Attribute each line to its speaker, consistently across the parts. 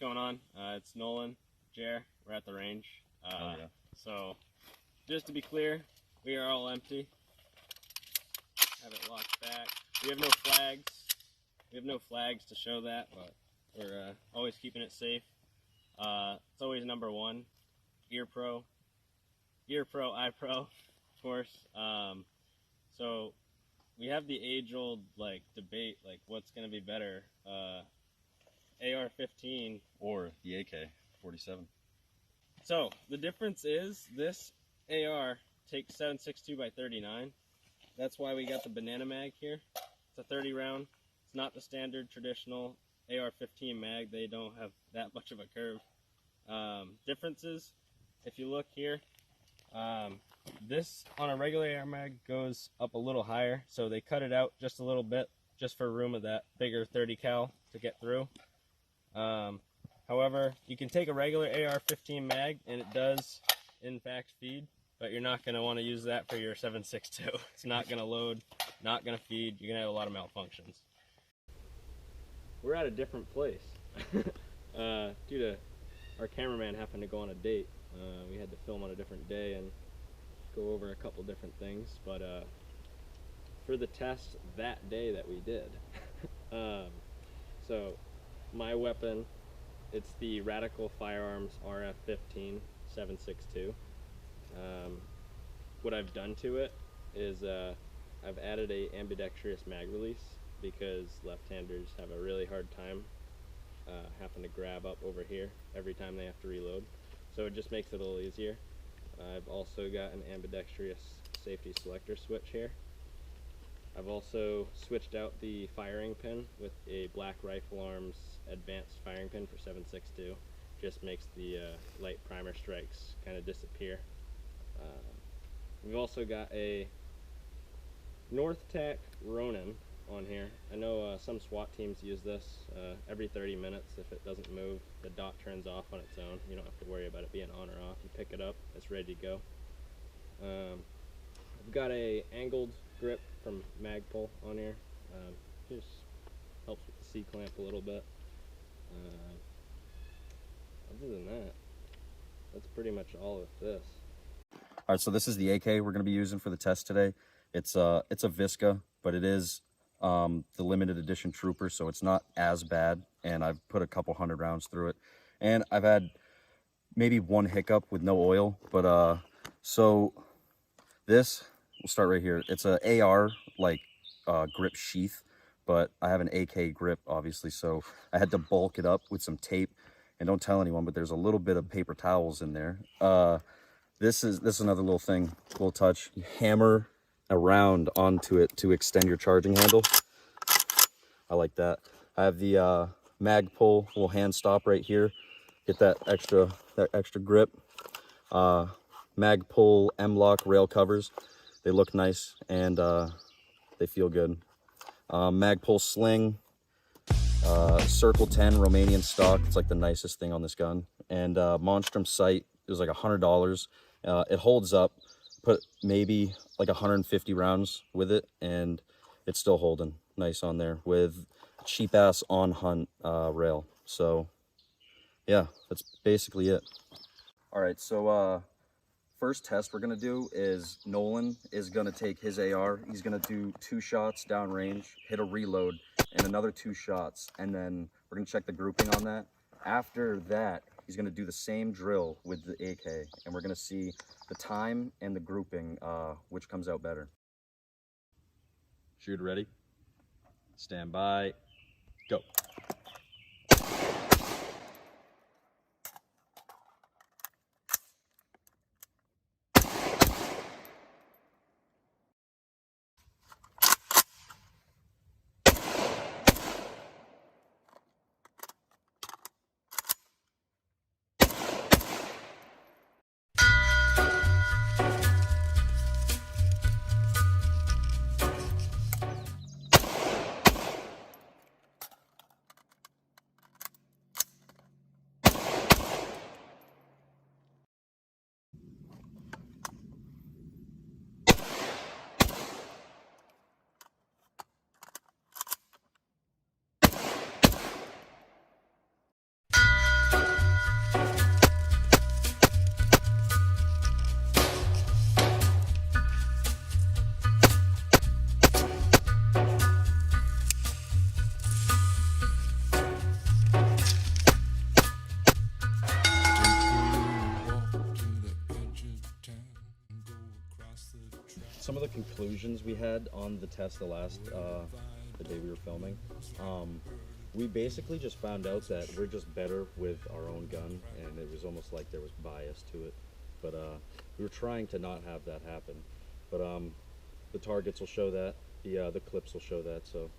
Speaker 1: going on? It's Nolan, Jer. We're at the range.
Speaker 2: Yeah.
Speaker 1: So, just to be clear, we are all empty. Have it locked back. We have no flags. We have no flags to show that, but we're always keeping it safe. It's always number one. Ear Pro, Eye Pro, of course. So we have the age-old debate, what's gonna be better, AR-15
Speaker 2: or the AK47.
Speaker 1: So the difference is this AR takes 7.62 by 39. That's why we got the banana mag here. It's a 30 round. It's not the standard traditional AR-15 mag. They don't have that much of a curve. Differences, if you look here, this on a regular AR mag goes up a little higher, so they cut it out just a little bit just for room of that bigger 30 cal to get through. However, you can take a regular AR-15 mag and it does in fact feed, but you're not going to want to use that for your 7.62. It's not going to load, not going to feed. You're going to have a lot of malfunctions. We're at a different place due to our cameraman happened to go on a date. We had to film on a different day and go over a couple different things, but for the test that day that we did, so my weapon, it's the Radical Firearms RF-15 7.62. What I've done to it is I've added a ambidextrous mag release because left-handers have a really hard time having to grab up over here every time they have to reload. So it just makes it a little easier. I've also got an ambidextrous safety selector switch here. I've also switched out the firing pin with a Black Rifle Arms advanced firing pin for 7.62. Just makes the light primer strikes kind of disappear. We've also got a North Tac Ronin on here. I know some SWAT teams use this every 30 minutes. If it doesn't move, the dot turns off on its own. You don't have to worry about it being on or off. You pick it up, it's ready to go. I've got a angled grip from Magpul on here. Just helps with the C-clamp a little bit. Other than that, that's pretty much all of this.
Speaker 2: All right, so this is the AK we're going to be using for the test today. It's a VSKA, but it is the limited edition Trooper, so it's not as bad, and I've put a couple hundred rounds through it. And I've had maybe one hiccup with no oil, but so this, we'll start right here. It's a AR grip sheath, but I have an AK grip, obviously, so I had to bulk it up with some tape. And don't tell anyone, but there's a little bit of paper towels in there. This is another little thing, little touch. You hammer around onto it to extend your charging handle. I like that. I have the Magpul little hand stop right here. Get that extra grip. Magpul M-Lock rail covers. They look nice and they feel good. Magpul sling. Circle 10 Romanian stock. It's like the nicest thing on this gun. And Monstrum sight is like $100. It holds up. Put maybe like 150 rounds with it, and it's still holding nice on there with cheap ass on hunt rail. So yeah, that's basically it. All right, so first test we're gonna do is Nolan is gonna take his AR. He's gonna do 2 shots downrange, hit a reload, and another 2 shots, and then we're gonna check the grouping on that. After that, he's gonna do the same drill with the AK, and we're gonna see the time and the grouping, which comes out better. Shoot ready, stand by, go. conclusions we had on the test the day we were filming. We basically just found out that we're just better with our own gun, and it was almost like there was bias to it. But we were trying to not have that happen. But the targets will show that, the clips will show that. So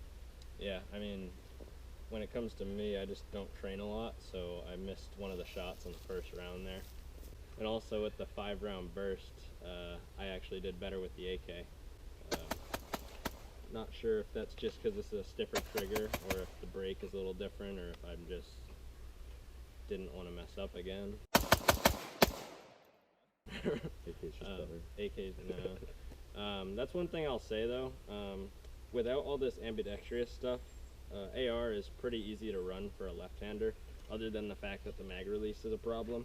Speaker 1: yeah, I mean, when it comes to me, I just don't train a lot, so I missed one of the shots in the first round there. And also with the 5-round burst, I actually did better with the AK. Not sure if that's just because this is a stiffer trigger, or if the break is a little different, or if I just didn't want to mess up again.
Speaker 2: AK's just better.
Speaker 1: AK's, no. That's one thing I'll say though. Without all this ambidextrous stuff, AR is pretty easy to run for a left-hander, other than the fact that the mag release is a problem.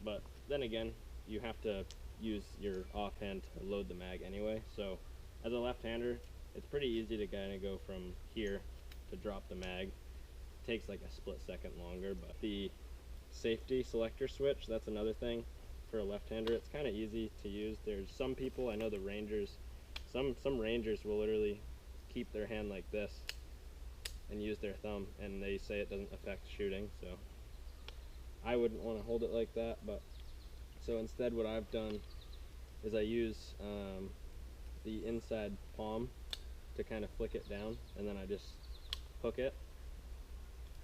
Speaker 1: But then again, you have to use your offhand to load the mag anyway, so as a left-hander, it's pretty easy to kind of go from here to drop the mag. It takes like a split second longer, but the safety selector switch, that's another thing for a left-hander. It's kind of easy to use. There's some people, I know the rangers, some rangers will literally keep their hand like this and use their thumb, and they say it doesn't affect shooting, so I wouldn't want to hold it like that. But so instead what I've done is I use the inside palm to kind of flick it down, and then I just hook it,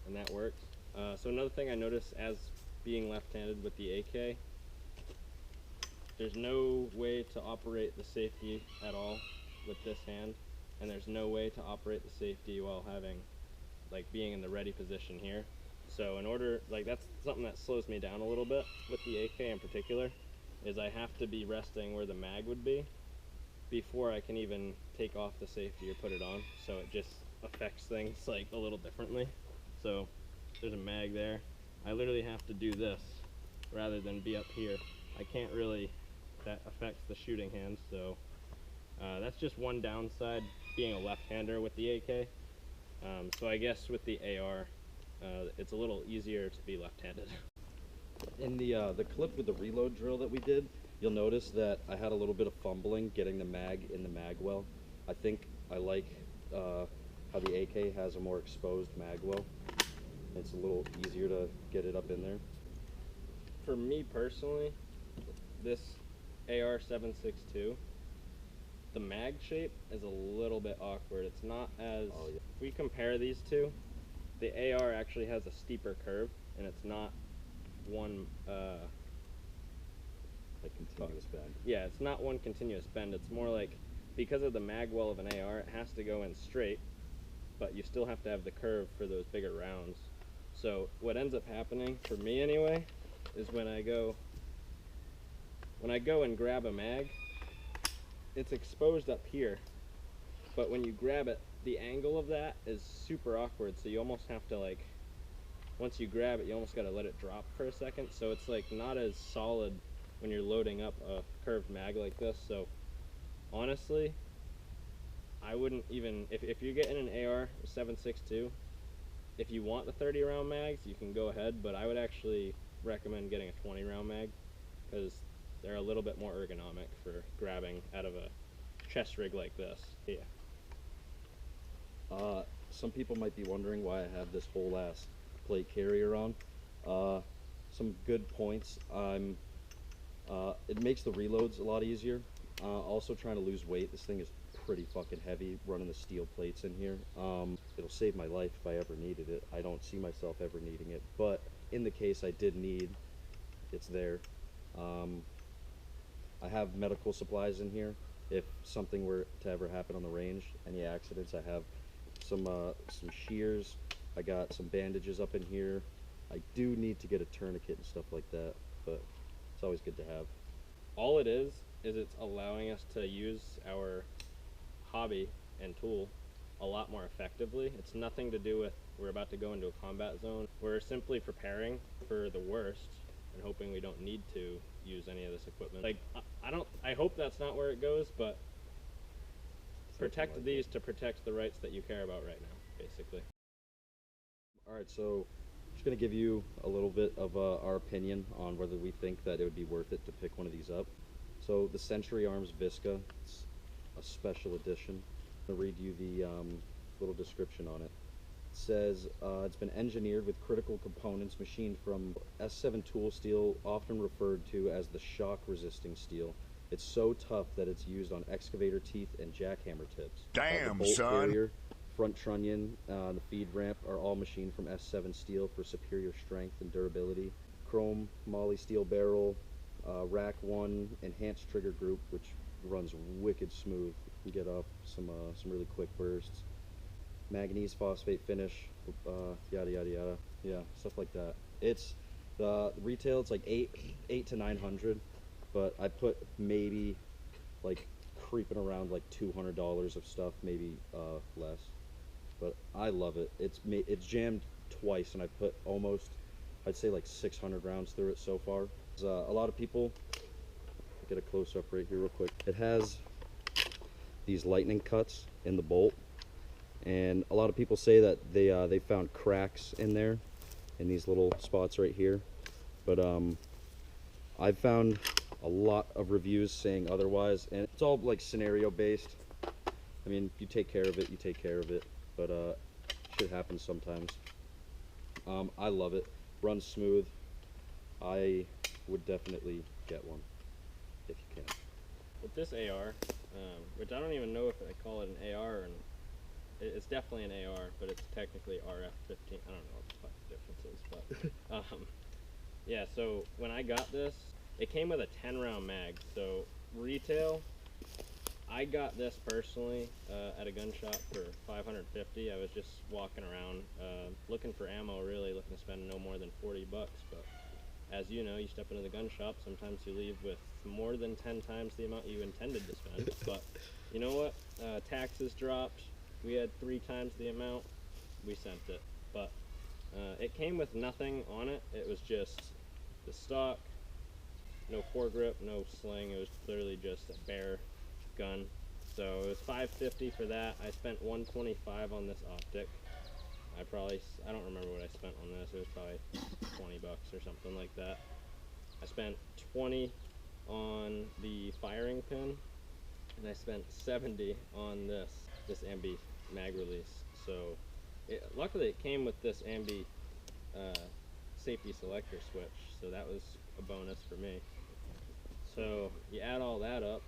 Speaker 1: and that works. So another thing I noticed as being left-handed with the AK, there's no way to operate the safety at all with this hand, and there's no way to operate the safety while having, like, being in the ready position here. So in order, like, that's something that slows me down a little bit with the AK in particular, is I have to be resting where the mag would be before I can even take off the safety or put it on. So it just affects things like a little differently. So there's a mag there. I literally have to do this rather than be up here. I can't really, that affects the shooting hand. So that's just one downside being a left-hander with the AK. So I guess with the AR, it's a little easier to be left-handed.
Speaker 2: In the clip with the reload drill that we did, you'll notice that I had a little bit of fumbling getting the mag in the mag well. I think I like how the AK has a more exposed mag well. It's a little easier to get it up in there.
Speaker 1: For me personally, this AR762, the mag shape is a little bit awkward. It's not as, if we compare these two, the AR actually has a steeper curve, and it's not one
Speaker 2: Like continuous bend.
Speaker 1: yeah, it's not one continuous bend. It's more like, because of the mag well of an AR, it has to go in straight, but you still have to have the curve for those bigger rounds. So what ends up happening, for me anyway, is when I go and grab a mag, it's exposed up here, but when you grab it, the angle of that is super awkward, so you almost have to, like, once you grab it, you almost got to let it drop for a second, so it's like not as solid when you're loading up a curved mag like this. So honestly, I wouldn't even, if you're getting an AR 762, if you want the 30-round mags, you can go ahead, but I would actually recommend getting a 20-round mag, because they're a little bit more ergonomic for grabbing out of a chest rig like this. Yeah.
Speaker 2: Some people might be wondering why I have this whole ass plate carrier on. Some good points. It makes the reloads a lot easier. Also trying to lose weight. This thing is pretty fucking heavy, running the steel plates in here. It'll save my life if I ever needed it. I don't see myself ever needing it, but in the case I did need, it's there. I have medical supplies in here if something were to ever happen on the range, any accidents. I have some shears. I got some bandages up in here. I do need to get a tourniquet and stuff like that, but it's always good to have.
Speaker 1: All it is it's allowing us to use our hobby and tool a lot more effectively. It's nothing to do with we're about to go into a combat zone. We're simply preparing for the worst and hoping we don't need to use any of this equipment. Like, I hope that's not where it goes, but protect these to protect the rights that you care about right now, basically.
Speaker 2: Alright, so just going to give you a little bit of our opinion on whether we think that it would be worth it to pick one of these up. So the Century Arms VSKA, a special edition. I'll read you the little description on it. It says, it's been engineered with critical components machined from S7 tool steel, often referred to as the shock-resisting steel. It's so tough that it's used on excavator teeth and jackhammer tips.
Speaker 3: Damn,
Speaker 2: the bolt
Speaker 3: son.
Speaker 2: carrier, front trunnion, the feed ramp are all machined from S7 steel for superior strength and durability. Chrome moly steel barrel, rack 1 enhanced trigger group, which runs wicked smooth. You can get up some really quick bursts. Manganese phosphate finish, yada yada yada. Yeah, stuff like that. It's the retail. It's like eight to 900, but I put maybe like creeping around like $200 of stuff, maybe less. But I love it. It's jammed twice, and I put almost, I'd say like 600 rounds through it so far. A lot of people, get a close up right here real quick. It has these lightning cuts in the bolt, and a lot of people say that they found cracks in there, in these little spots right here. But I've found a lot of reviews saying otherwise, and it's all like scenario based. I mean, you take care of it, you take care of it, but shit happens sometimes. I love it. Runs smooth. I would definitely get one if you can.
Speaker 1: With this AR, which I don't even know if I call it an AR, and it's definitely an AR, but it's technically RF-15. I don't know what the fuck the difference is, but yeah. So when I got this, it came with a 10-round mag. So retail, I got this personally at a gun shop for $550. I was just walking around looking for ammo, really looking to spend no more than 40 bucks. But as you know, you step into the gun shop, sometimes you leave with more than 10 times the amount you intended to spend. But you know what? Taxes dropped. We had 3 times the amount. We sent it. But it came with nothing on it. It was just the stock, no foregrip, no sling. It was clearly just a bare gun. So it was $550 for that. I spent $125 on this optic. I don't remember what I spent on this. It was probably 20 bucks or something like that. I spent 20 on the firing pin, and I spent 70 on this ambi mag release. So luckily it came with this ambi safety selector switch, so that was a bonus for me. So you add all that up,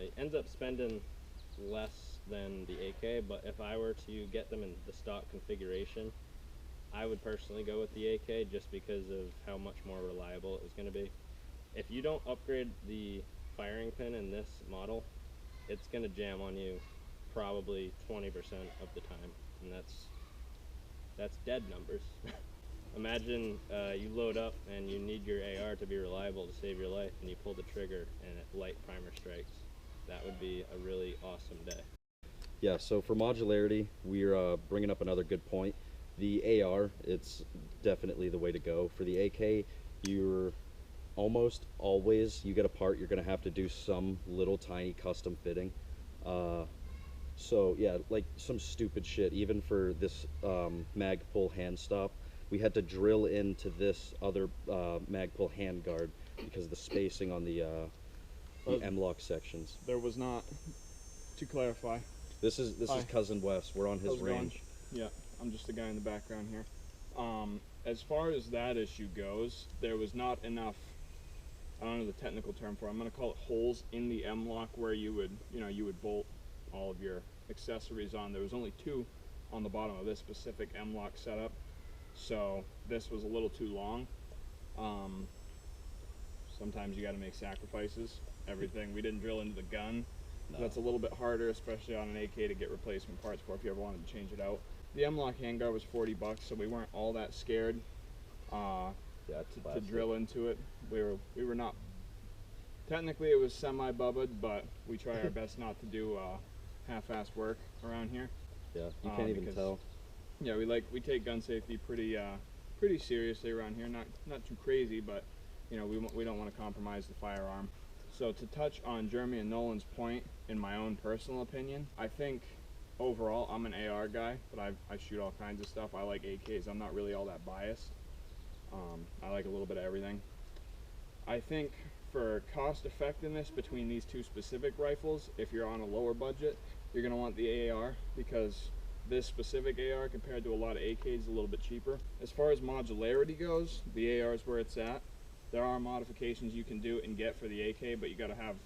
Speaker 1: it ends up spending less than the AK, but if I were to get them in the stock configuration, I would personally go with the AK just because of how much more reliable it was going to be. If you don't upgrade the firing pin in this model, it's going to jam on you probably 20% of the time, and that's dead numbers. Imagine you load up and you need your AR to be reliable to save your life, and you pull the trigger and light primer strikes. That would be a really awesome day.
Speaker 2: Yeah, so for modularity, we're bringing up another good point. The AR, it's definitely the way to go. For the AK, you're almost always, you get a part, you're going to have to do some little tiny custom fitting. So yeah, like some stupid shit. Even for this mag pull hand stop, we had to drill into this other mag pull hand guard because of the spacing on the M-lock sections.
Speaker 4: There was not, to clarify.
Speaker 2: This is Cousin Wes. We're on his range.
Speaker 4: Yeah, I'm just the guy in the background here. As far as that issue goes, there was not enough, I don't know the technical term for it, I'm going to call it holes in the M-lock where you would bolt all of your accessories on. There was only 2 on the bottom of this specific M-lock setup, so this was a little too long. Sometimes you got to make sacrifices. Everything, we didn't drill into the gun. No. That's a little bit harder, especially on an AK, to get replacement parts for if you ever wanted to change it out. The M-lock handguard was 40 bucks, so we weren't all that scared to drill into it. We were not, technically it was semi-bubbed, but we try our best not to do half-assed work around here.
Speaker 2: Yeah, you can't even tell.
Speaker 4: Yeah, we take gun safety pretty seriously around here. Not too crazy, but you know, we don't want to compromise the firearm. So to touch on Jeremy and Nolan's point, in my own personal opinion, I think overall I'm an AR guy, but I shoot all kinds of stuff. I like AKs. I'm not really all that biased. I like a little bit of everything. I think for cost effectiveness between these two specific rifles, if you're on a lower budget, you're going to want the AR, because this specific AR compared to a lot of AKs is a little bit cheaper. As far as modularity goes, the AR is where it's at. There are modifications you can do and get for the AK, but you got to have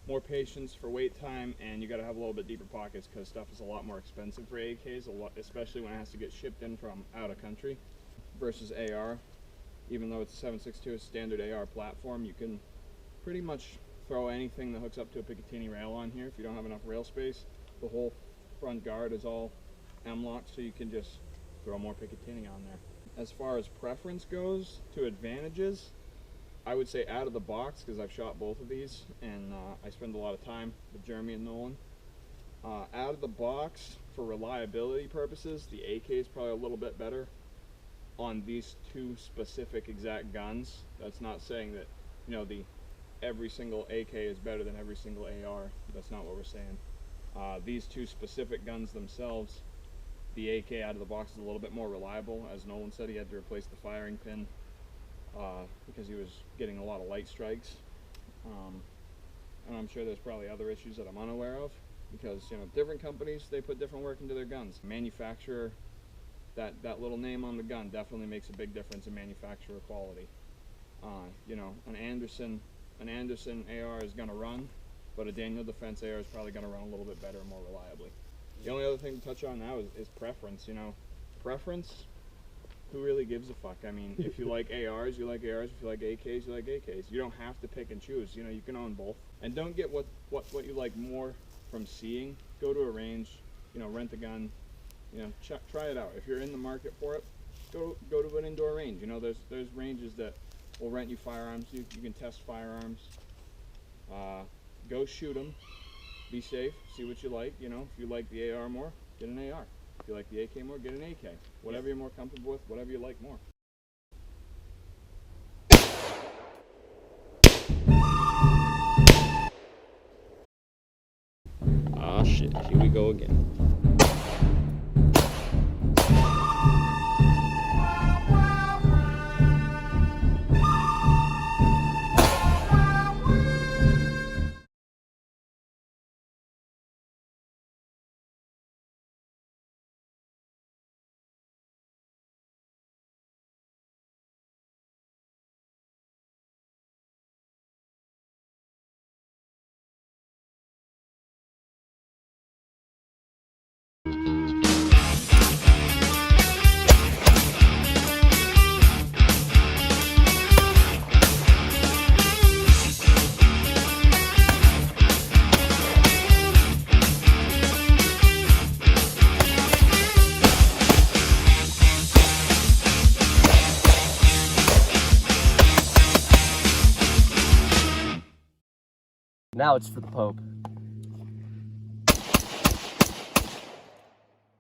Speaker 4: more patience for wait time, and you got to have a little bit deeper pockets because stuff is a lot more expensive for AKs, especially when it has to get shipped in from out of country versus AR. Even though it's a 7.62 standard AR platform, you can pretty much throw anything that hooks up to a Picatinny rail on here if you don't have enough rail space. The whole front guard is all M-locked, so you can just throw more Picatinny on there. As far as preference goes to advantages, I would say out of the box, because I've shot both of these and I spend a lot of time with Jeremy and Nolan. Out of the box, for reliability purposes, the AK is probably a little bit better on these two specific exact guns. That's not saying that, you know, every single AK is better than every single AR. That's not what we're saying. These two specific guns themselves, the AK out of the box is a little bit more reliable. As Nolan said, he had to replace the firing pin because he was getting a lot of light strikes. And I'm sure there's probably other issues that I'm unaware of, because, you know, different companies, they put different work into their guns. Manufacturer, that little name on the gun definitely makes a big difference in manufacturer quality. You know, an Anderson AR is going to run, but a Daniel Defense AR is probably going to run a little bit better and more reliably. The only other thing to touch on now is preference. You know, preference, who really gives a fuck? I mean, if you like ARs, you like ARs. If you like AKs, you like AKs. You don't have to pick and choose. You know, you can own both. And don't get what you like more from seeing. Go to a range, you know, rent a gun, you know, try it out. If you're in the market for it, go to an indoor range. You know, there's ranges that will rent you firearms. You can test firearms. Go shoot them. Be safe. See what you like. You know, if you like the AR more, get an AR. If you like the AK more, get an AK. Whatever you're more comfortable with, whatever you like more.
Speaker 1: Ah shit, here we go again.
Speaker 3: Now it's for the Pope.